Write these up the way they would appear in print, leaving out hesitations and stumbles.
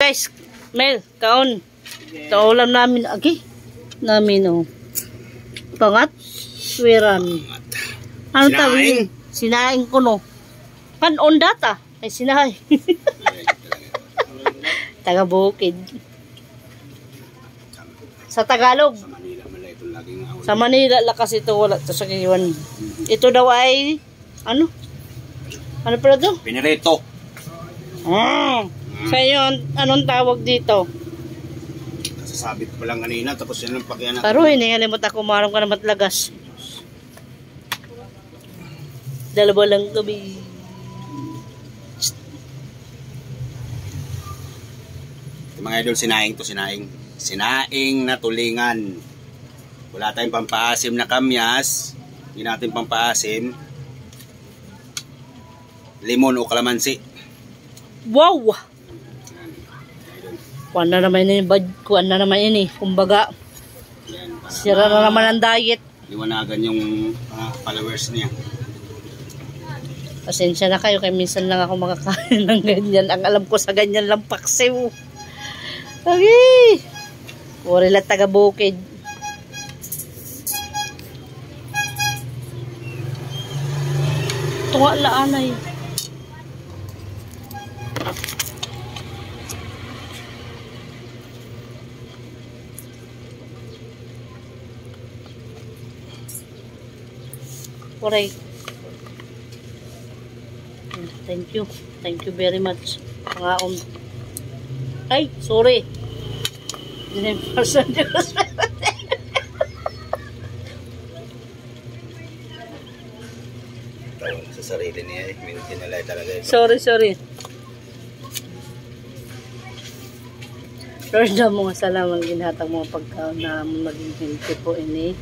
guys, Mel, kaon. Ito ulam namin. Okay. Namin, oh. Pangat. Wiran. Ano tawag? Sinaing ko, no. Kanon data. Ay, sinahay. Taga-Bukid. Sa Tagalog. Sa Manila lakas ito. Wala ito sa Kiwan. Ito daw ay, ano? Ano pala ito? Pinirito. Sa yun, anong tawag dito? Sasabit pa lang kanina, tapos yun ang pakyan natin. Pero hinihalimot ako, marang ka na matlagas. Dalawa lang kami. Mga idol, sinaing to, sinaing. Sinaing na tulingan. Wala tayong pampaasim na kamyas. Hindi natin pampaasim. Limon o kalamansi. Wow! Kuan na naman yun, kuan na naman yun eh. Kumbaga, sira na naman ang diet. Liwanagan yung followers niya. Pasensya na kayo, kaya minsan lang ako makakain ng ganyan. Ang alam ko sa ganyan lang paksiw. Okay. Puri lang taga-Bukid. Tunga laanay. Puri. Thank you. Thank you very much. Mga ay, sorry. Person Sa sarili niya, mintin nila talaga ito. Sorry. Lord, na mga salamat ginhatag mga pagkaon na maging hindi po ini.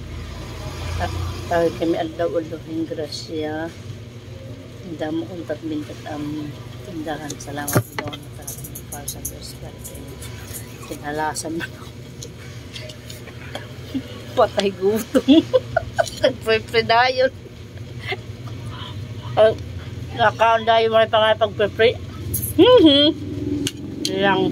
Tawag kami aldaw-aldaw grasya. Hindi mo kuntat bintat ang tindahan. Salamat doon sa para sa prosperity. Kinalasan na ako. Patay gutom. Nagpre-pre-dayon. Nakaon dayo mo rin pa nga pag-pre-pre. Lang.